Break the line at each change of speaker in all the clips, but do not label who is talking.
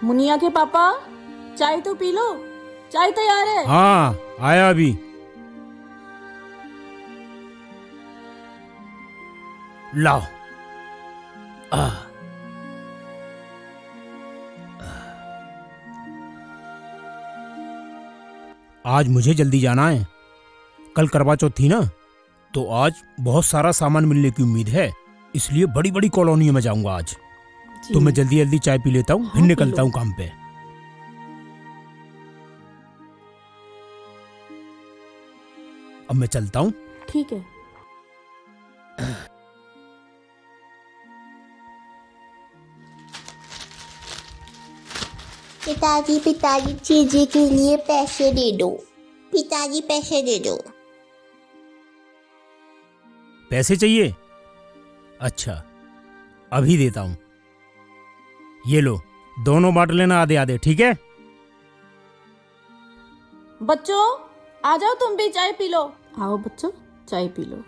मुनिया के पापा, चाय तो पी लो। चाय तैयार है।
हाँ, आया अभी। लाओ। आज मुझे जल्दी जाना है। कल करवा चौथ थी ना, तो आज बहुत सारा सामान मिलने की उम्मीद है, इसलिए बड़ी बड़ी कॉलोनियों में जाऊंगा आज। तो मैं जल्दी जल्दी चाय पी लेता हूँ, फिर
हाँ,
निकलता हूँ काम पे। अब मैं चलता हूँ।
ठीक है।
पिताजी पिताजी चीजी के लिए पैसे दे दो। पिताजी पैसे दे दो।
पैसे चाहिए? अच्छा, अभी देता हूँ। ये लो, दोनों बांट लेना आधे आधे, ठीक है?
बच्चों, आ जाओ, तुम भी चाय पी लो। आओ बच्चों, चाय पी लो।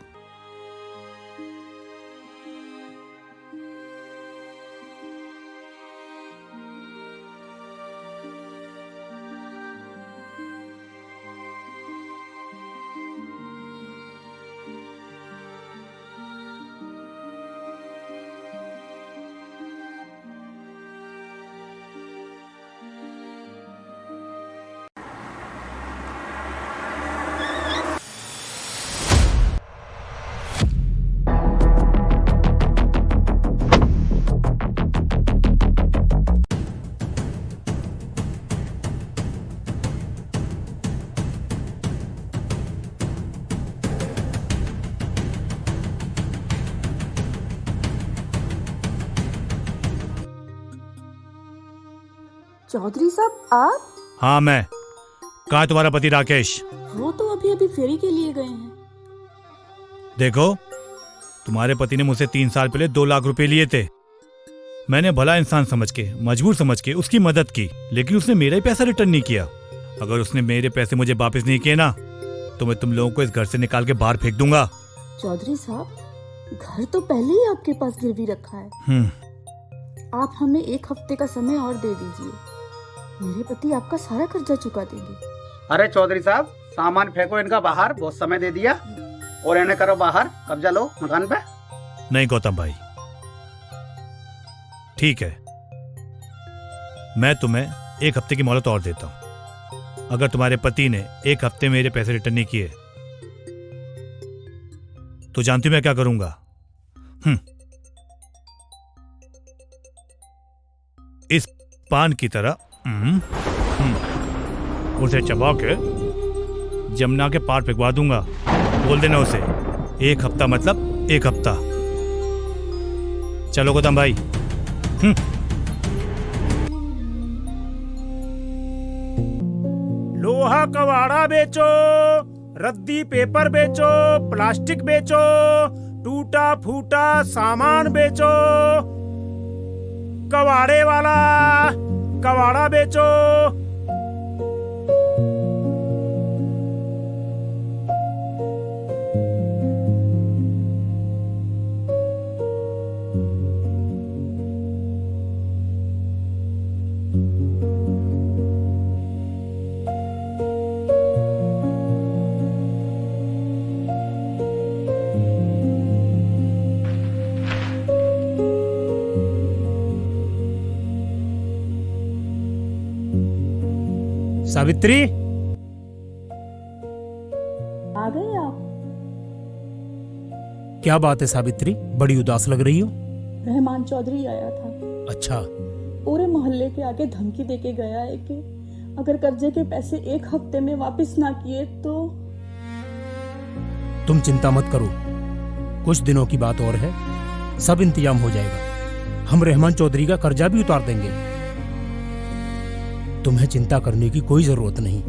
चौधरी साहब, आप?
हाँ मैं। कहाँ है तुम्हारा पति राकेश?
वो तो अभी अभी फेरी के लिए गए हैं।
देखो, तुम्हारे पति ने मुझसे 3 साल पहले 2 लाख रुपए लिए थे। मैंने भला इंसान समझ के, मजबूर समझ के उसकी मदद की, लेकिन उसने मेरा ही पैसा रिटर्न नहीं किया। अगर उसने मेरे पैसे मुझे वापस नहीं किए ना, तो मैं तुम लोगों को इस घर से निकाल के बाहर फेंक दूंगा।
चौधरी साहब, घर तो पहले ही आपके पास गिरवी रखा है। आप हमें 1 हफ्ते का समय और दे दीजिए। मेरे पति आपका सारा कर्जा चुका देंगे।
अरे चौधरी साहब, सामान फेंको इनका बाहर, बहुत समय दे दिया, और इन्हें करो बाहर, कब्जा लो मकान पे।
नहीं गौतम भाई, ठीक है, मैं तुम्हें 1 हफ्ते की मोहलत और देता हूं। अगर तुम्हारे पति ने 1 हफ्ते मेरे पैसे रिटर्न नहीं किए, तो जानती हूं मैं क्या करूंगा। इस पान की तरह उसे चबा के जमुना के पार फेंकवा दूंगा। बोल देना उसे 1 हफ्ता मतलब 1 हफ्ता। चलो गौतम भाई।
लोहा कबाड़ा बेचो, रद्दी पेपर बेचो, प्लास्टिक बेचो, टूटा फूटा सामान बेचो। कबाड़े वाला कबाड़ा बेचो। सावित्री,
आ गए आप?
क्या बात है सावित्री, बड़ी उदास लग रही हो?
रहमान चौधरी आया था।
अच्छा,
पूरे मोहल्ले के आगे धमकी देके गया है कि अगर कर्जे के पैसे 1 हफ्ते में वापस ना किए तो।
तुम चिंता मत करो, कुछ दिनों की बात और है, सब इंतजाम हो जाएगा। हम रहमान चौधरी का कर्जा भी उतार देंगे। तुम्हें चिंता करने की कोई जरूरत नहीं।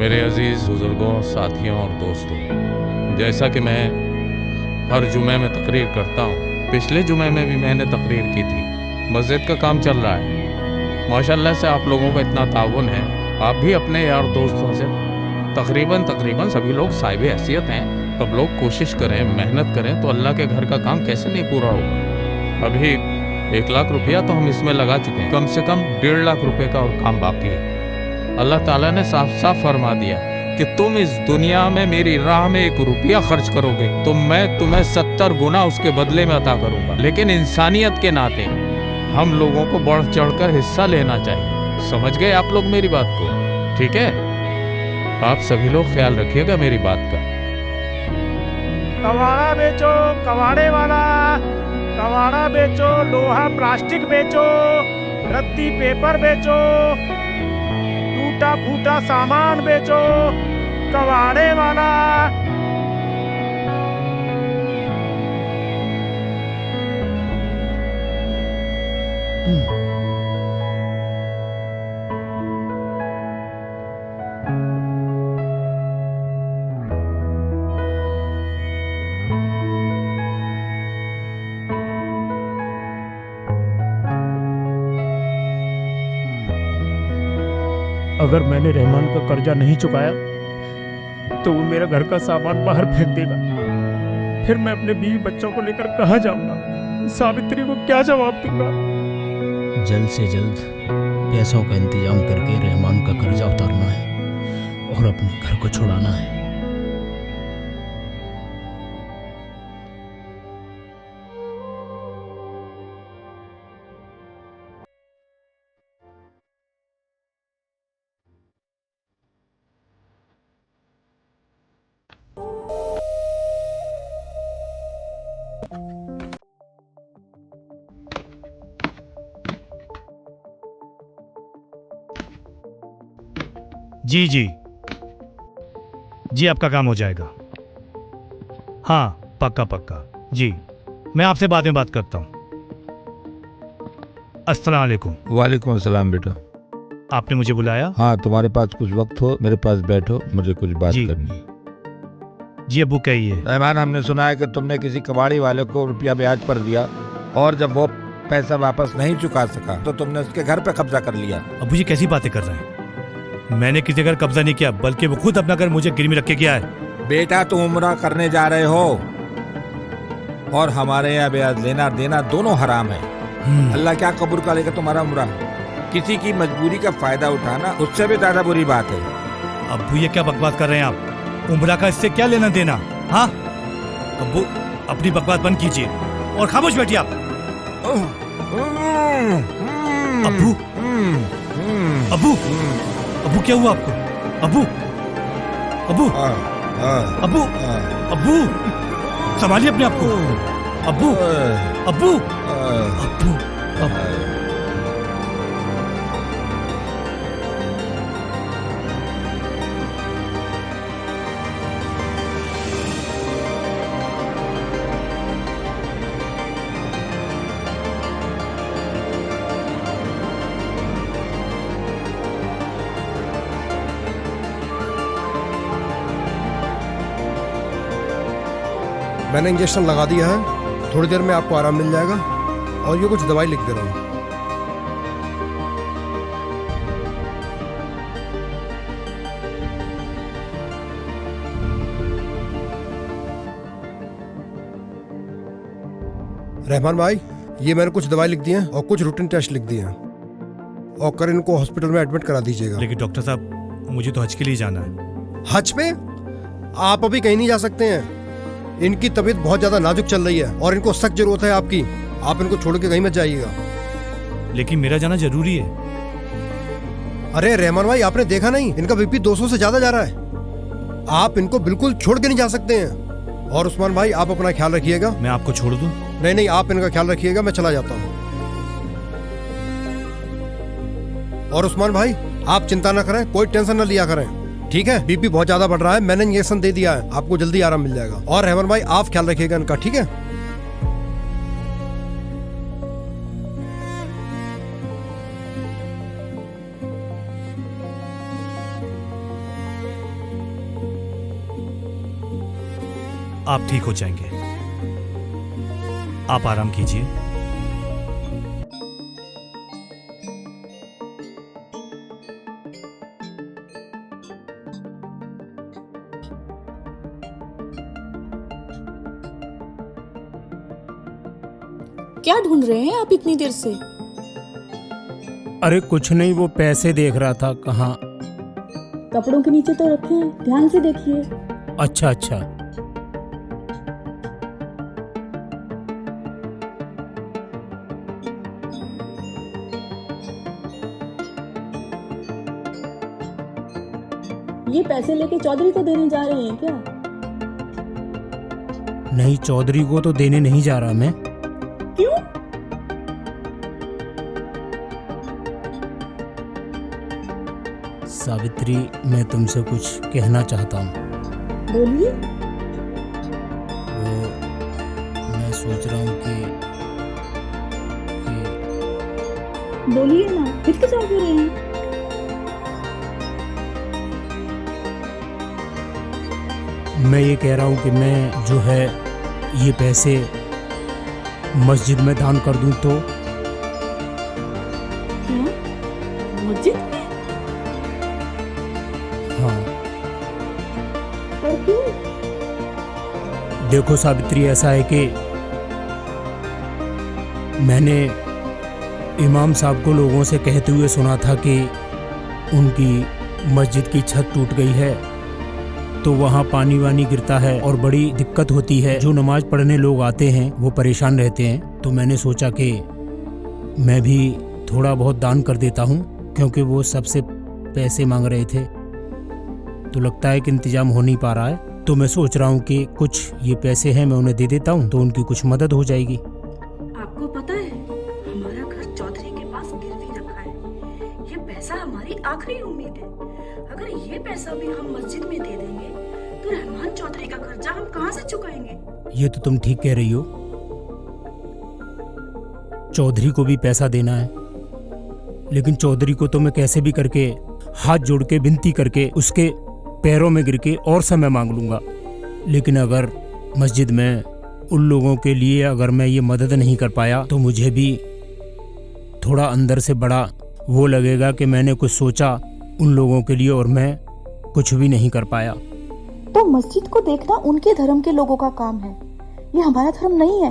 मेरे अजीज़ बुजुर्गों, साथियों और दोस्तों, जैसा कि मैं हर जुमे में तकरीर करता हूँ, पिछले जुमे में भी मैंने तकरीर की थी। मस्जिद का काम चल रहा है, माशाल्लाह से आप लोगों का इतना ताउन है। आप भी अपने यार दोस्तों से तकरीबन सभी लोग साहिब हैसियत हैं। सब लोग कोशिश करें, मेहनत करें तो अल्लाह के घर का काम कैसे नहीं पूरा होगा। अभी 1 लाख रुपया तो हम इसमें लगा चुके हैं, कम से कम 1.5 लाख रुपए का और काम बाकी है। अल्लाह ताला ने साफ साफ फरमा दिया कि तुम इस दुनिया में मेरी राह में 1 रुपया खर्च करोगे तो मैं तुम्हें 70 गुना उसके बदले में अता करूंगा। लेकिन इंसानियत के नाते हम लोगों को बढ़ चढ़कर हिस्सा लेना चाहिए। समझ गए आप लोग मेरी बात को? ठीक है, आप सभी लोग ख्याल रखिएगा मेरी बात का।
कवाड़ा बेचो, कवाड़े वाला कवाड़ा बेचो, लोहा प्लास्टिक बेचो, रद्दी पेपर बेचो, टूटा फूटा सामान बेचो, कवाड़े वाला।
अगर मैंने रहमान का कर्जा नहीं चुकाया तो वो मेरा घर का सामान बाहर फेंक देगा। फिर मैं अपने बीवी बच्चों को लेकर कहाँ जाऊंगा? सावित्री को क्या जवाब दूंगा?
जल्द से जल्द पैसों का इंतजाम करके रहमान का कर्जा उतारना है और अपने घर को छुड़ाना है।
जी जी जी, आपका काम हो जाएगा। हाँ, पक्का पक्का जी। मैं आपसे बाद में बात करता हूँ। अस्सलाम वालेकुम।
वालेकुम अस्सलाम बेटा।
आपने मुझे बुलाया?
हाँ, तुम्हारे पास कुछ वक्त हो मेरे पास बैठो, मुझे कुछ बात
जी
करनी है।
जी अबू, कहिए।
रहमान, हमने सुना है कि तुमने किसी कबाड़ी वाले को रुपया ब्याज पर दिया और जब वो पैसा वापस नहीं चुका सका तो तुमने उसके घर पे कब्जा कर लिया।
अबू जी कैसी बातें कर रहे हैं? मैंने किसी घर कब्जा नहीं किया, बल्कि वो खुद अपना घर मुझे गिरवी रख के गया है।
बेटा, तुम उम्रा करने जा रहे हो और हमारे यहाँ ब्याज लेना देना दोनों हराम है। अल्लाह क्या कबूल करेगा तुम्हारा उम्रा? किसी की मजबूरी का फायदा उठाना उससे भी ज्यादा बुरी बात है।
अबू ये क्या बकवास कर रहे हैं आप? उम्रा का इससे क्या लेना देना? हाँ अबू, अपनी बकवास बंद कीजिए और खामोश बैठिए आप। अबू अबू अबू, क्या हुआ आपको? अबू अबू अबू अबू, संभालिए अपने आप को। अबू अबू अबू अबू।
मैंने इंजेक्शन लगा दिया है, थोड़ी देर में आपको आराम मिल जाएगा और ये कुछ दवाई लिख दे रहा हूँ। रहमान भाई, ये मैंने कुछ दवाई लिख दी है और कुछ रूटीन टेस्ट लिख दिए हैं और कर इनको हॉस्पिटल में एडमिट करा दीजिएगा।
लेकिन डॉक्टर साहब, मुझे तो हज के लिए जाना है।
हज पे? आप अभी कहीं नहीं जा सकते हैं। इनकी तबीयत बहुत ज्यादा नाजुक चल रही है और इनको सख्त जरूरत है आपकी। आप इनको छोड़ के कहीं मत जाइएगा।
लेकिन मेरा जाना जरूरी है।
अरे रहमान भाई, आपने देखा नहीं, इनका बीपी 200 से ज्यादा जा रहा है। आप इनको बिल्कुल छोड़ के नहीं जा सकते हैं। और उस्मान भाई, आप अपना ख्याल रखिएगा।
मैं आपको छोड़ दूं?
नहीं नहीं, आप इनका ख्याल रखिएगा, मैं चला जाता हूँ। और उस्मान भाई, आप चिंता ना करें, कोई टेंशन ना लिया करें, ठीक है? बीपी बहुत ज्यादा बढ़ रहा है, मैंने इंजेक्शन दे दिया है, आपको जल्दी आराम मिल जाएगा। और रहमान भाई, आप ख्याल रखिएगा इनका, ठीक है?
आप ठीक हो जाएंगे। आप आराम कीजिए।
क्या ढूंढ रहे हैं आप इतनी देर से?
अरे कुछ नहीं, वो पैसे देख रहा था। कहाँ?
कपड़ों के नीचे तो रखे हैं, ध्यान से देखिए।
अच्छा अच्छा।
ये पैसे लेके चौधरी को देने जा रहे हैं क्या?
नहीं, चौधरी को तो देने नहीं जा रहा मैं।
क्यों?
सावित्री, मैं तुमसे कुछ कहना चाहता हूँ।
बोलिए।
वो मैं सोच रहा हूँ कि
बोलिए ना, हिचकिचा क्यों रहे हैं?
मैं ये कह रहा हूँ कि मैं जो है ये पैसे मस्जिद में दान कर दूँ तो?
क्या? मस्जिद में?
हाँ।
और क्यों?
देखो सावित्री, ऐसा है कि मैंने इमाम साहब को लोगों से कहते हुए सुना था कि उनकी मस्जिद की छत टूट गई है, तो वहाँ पानी वानी गिरता है और बड़ी दिक्कत होती है। जो नमाज पढ़ने लोग आते हैं वो परेशान रहते हैं। तो मैंने सोचा कि मैं भी थोड़ा बहुत दान कर देता हूँ, क्योंकि वो सबसे पैसे मांग रहे थे, तो लगता है कि इंतजाम हो नहीं पा रहा है। तो मैं सोच रहा हूँ कि कुछ ये पैसे हैं, मैं उन्हें दे देता हूँ, तो उनकी कुछ मदद हो जाएगी।
आपको पता है, हमारा घर चौधरी के पास गिरवी रखा है। ये पैसा हमारी आखिरी उम्मीद है। अगर ये पैसा भी हम मस्जिद में दे देंगे तो रहमान चौधरी का कर्जा हम कहाँ से चुकाएंगे?
ये तो तुम ठीक कह रही हो। चौधरी को भी पैसा देना है, लेकिन चौधरी को तो मैं कैसे भी करके हाथ जोड़ के विनती करके उसके पैरों में गिर के और समय मांग लूंगा। लेकिन अगर मस्जिद में उन लोगों के लिए अगर मैं ये मदद नहीं कर पाया तो मुझे भी थोड़ा अंदर से बड़ा वो लगेगा कि मैंने कुछ सोचा उन लोगों के लिए और मैं कुछ भी नहीं कर पाया।
तो मस्जिद को देखना उनके धर्म के लोगों का काम है, ये हमारा धर्म नहीं है।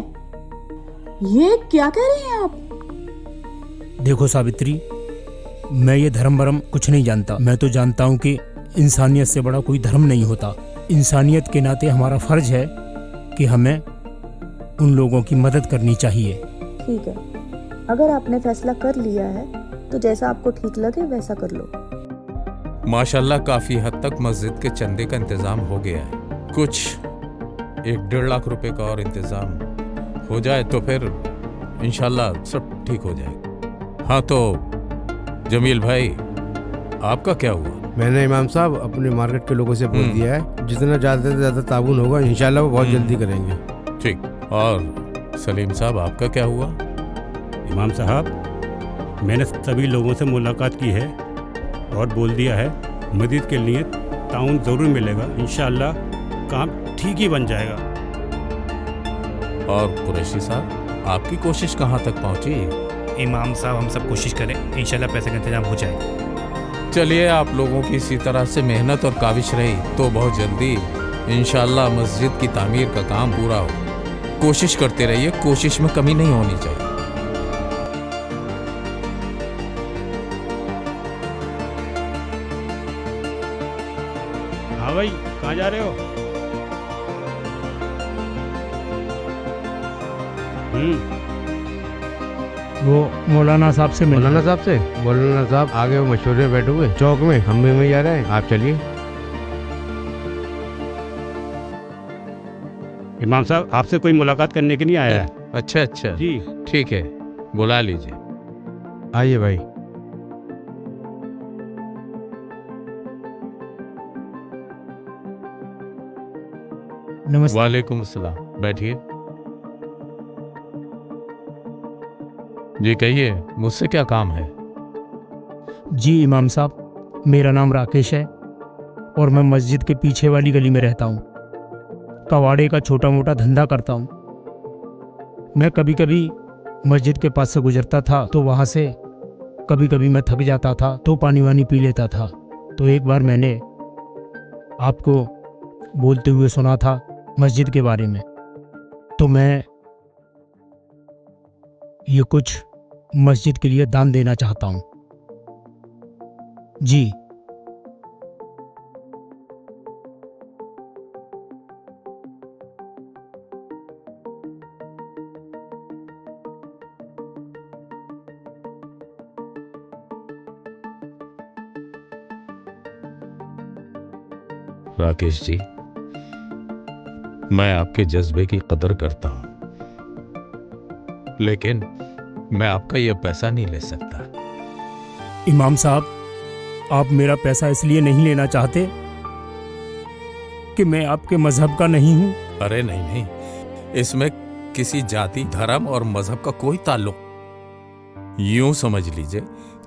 ये क्या कह रहे हैं आप?
देखो सावित्री, मैं ये धर्म भरम कुछ नहीं जानता। मैं तो जानता हूँ कि इंसानियत से बड़ा कोई धर्म नहीं होता। इंसानियत के नाते हमारा फर्ज है कि हमें उन लोगों की मदद करनी चाहिए।
ठीक है, अगर आपने फैसला कर लिया है तो जैसा आपको ठीक लगे वैसा कर लो।
माशाल्लाह काफी हद तक मस्जिद के चंदे का इंतजाम हो गया है। कुछ 1-1.5 लाख रुपए का और इंतजाम हो जाए तो फिर इंशाल्लाह सब ठीक हो जाएगा। हाँ तो जमील भाई, आपका क्या हुआ?
मैंने इमाम साहब अपने मार्केट के लोगों से बोल दिया है, जितना ज़्यादा से ज़्यादा ताउन होगा इंशाल्लाह वो बहुत जल्दी करेंगे।
ठीक। और सलीम साहब, आपका क्या हुआ?
इमाम साहब, मैंने सभी लोगों से मुलाकात की है और बोल दिया है मस्जिद के लिए ताउन ज़रूर मिलेगा। इंशाअल्लाह काम ठीक ही बन जाएगा।
और कुरैशी साहब, आपकी कोशिश कहाँ तक पहुँची?
इमाम साहब, हम सब कोशिश करें, इंशाल्लाह पैसे का इंतजाम हो जाएगा।
चलिए, आप लोगों की इसी तरह से मेहनत और काविश रही तो बहुत जल्दी इंशाल्लाह मस्जिद की तामीर का काम पूरा हो। कोशिश करते रहिए, कोशिश में कमी नहीं होनी चाहिए।
हाँ भाई, कहाँ जा रहे हो?
वो मौलाना साहब से मिलना।
मौलाना साहब आगे वो मशवरे में बैठे हुए चौक में, हम भी वहीं जा रहे हैं, आप चलिए।
इमाम साहब, आपसे कोई मुलाकात करने के लिए आया है।
अच्छा अच्छा
जी
ठीक है, बुला लीजिए।
आइए भाई।
नमस्ते।
वालेकुम अस्सलाम, बैठिए। जी कहिए, मुझसे क्या काम है?
जी इमाम साहब, मेरा नाम राकेश है और मैं मस्जिद के पीछे वाली गली में रहता हूँ। कबाड़े का छोटा मोटा धंधा करता हूँ। मैं कभी कभी मस्जिद के पास से गुजरता था तो वहाँ से कभी कभी मैं थक जाता था तो पानी वानी पी लेता था। तो एक बार मैंने आपको बोलते हुए सुना था मस्जिद के बारे में, तो मैं ये कुछ मस्जिद के लिए दान देना चाहता हूँ। जी।
राकेश जी, मैं आपके जज्बे की कदर करता हूं, लेकिन मैं आपका यह पैसा नहीं ले सकता।
इमाम साहब, आप मेरा पैसा इसलिए नहीं लेना चाहते कि मैं आपके मजहब का नहीं हूं?
अरे नहीं नहीं, इसमें किसी जाति, धर्म और मजहब का कोई ताल्लुक। यूं समझ लीजिए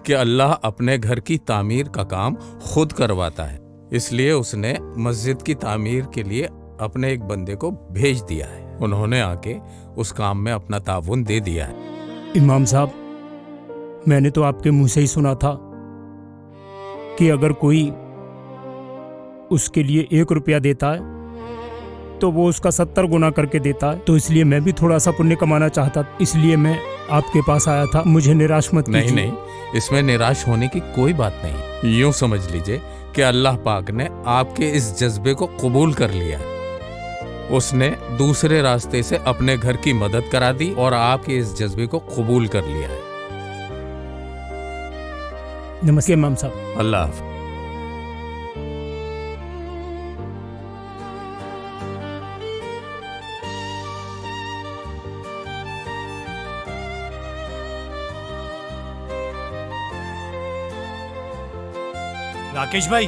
कि अल्लाह अपने घर की तामीर का काम खुद करवाता है, इसलिए उसने मस्जिद की तामीर के लिए अपने एक बंदे को भेज दिया है। उन्होंने आके उस काम में अपना ताउन दे दिया है।
इमाम साहब, मैंने तो आपके मुंह से ही सुना था कि अगर कोई उसके लिए 1 रुपया देता है तो वो उसका 70 गुना करके देता है। तो इसलिए मैं भी थोड़ा सा पुण्य कमाना चाहता, इसलिए मैं आपके पास आया था। मुझे निराश मत कीजिए।
नहीं, इसमें निराश होने की कोई बात नहीं। यूं समझ लीजिए कि अल्लाह पाक ने आपके इस जज्बे को कबूल कर लिया। उसने दूसरे रास्ते से अपने घर की मदद करा दी और आपके इस जज्बे को कबूल कर लिया है।
नमस्ते इमाम साहब।
अल्लाह हाफ़िज़।
राकेश भाई,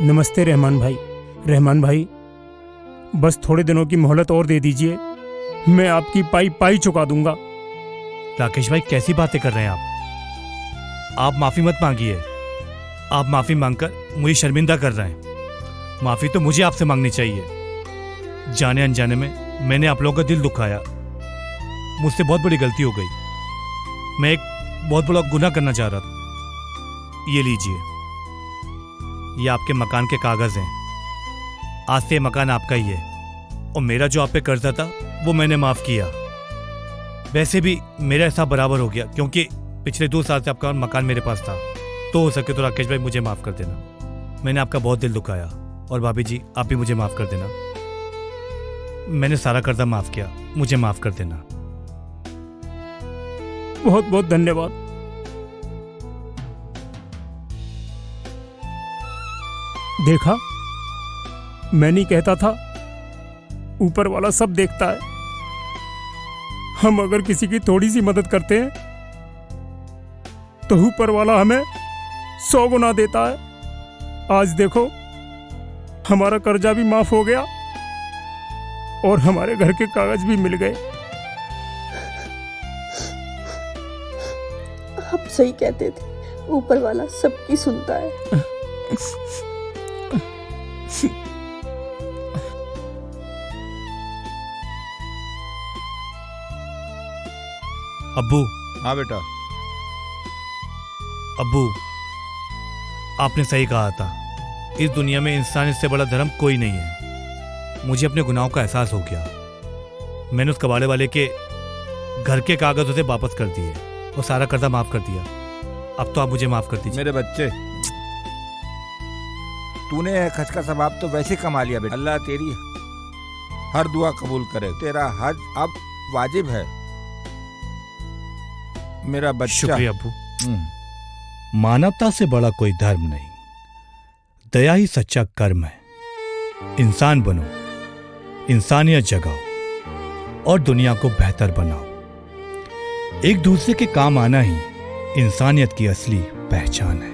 नमस्ते रहमान भाई। रहमान भाई, बस थोड़े दिनों की मोहलत और दे दीजिए, मैं आपकी पाई पाई चुका दूंगा।
राकेश भाई कैसी बातें कर रहे हैं आप माफी मत मांगिए। आप माफी मांगकर मुझे शर्मिंदा कर रहे हैं। माफी तो मुझे आपसे मांगनी चाहिए। जाने अनजाने में मैंने आप लोगों का दिल दुखाया, मुझसे बहुत बड़ी गलती हो गई। मैं एक बहुत बड़ा गुनाह करना चाह रहा था। ये लीजिए, ये आपके मकान के कागज हैं। आज से मकान आपका ही है और मेरा जो आप पे कर्जा था वो मैंने माफ किया। वैसे भी मेरा हिसाब बराबर हो गया क्योंकि पिछले 2 साल से आपका मकान मेरे पास था। तो हो सके तो राकेश भाई मुझे माफ कर देना। मैंने आपका बहुत दिल दुखाया और भाभी जी आप भी मुझे माफ कर देना। मैंने सारा कर्जा माफ किया, मुझे माफ कर देना।
बहुत बहुत धन्यवाद। देखा, मैं नहीं कहता था, ऊपर वाला सब देखता है। हम अगर किसी की थोड़ी सी मदद करते हैं तो ऊपर वाला हमें 100 गुना देता है। आज देखो, हमारा कर्जा भी माफ हो गया और हमारे घर के कागज भी मिल गए।
आप सही कहते थे, ऊपर वाला सबकी सुनता है।
अब्बू।
हाँ बेटा।
अब्बू, आपने सही कहा था, इस दुनिया में इंसान इससे बड़ा धर्म कोई नहीं है। मुझे अपने गुनाहों का एहसास हो गया। मैंने उस कबाड़े वाले के घर के कागज उसे वापस कर दिए और सारा कर्जा माफ कर दिया। अब तो आप मुझे माफ कर दीजिए।
मेरे बच्चे, तूने हज का सवाब तो वैसे कमा लिया बेटा। अल्लाह तेरी हर दुआ कबूल करे। तेरा हज अब वाजिब है मेरा बच्चा।
शुक्रिया अब्बू। मानवता से बड़ा कोई धर्म नहीं, दया ही सच्चा कर्म है। इंसान बनो, इंसानियत जगाओ और दुनिया को बेहतर बनाओ। एक दूसरे के काम आना ही इंसानियत की असली पहचान है।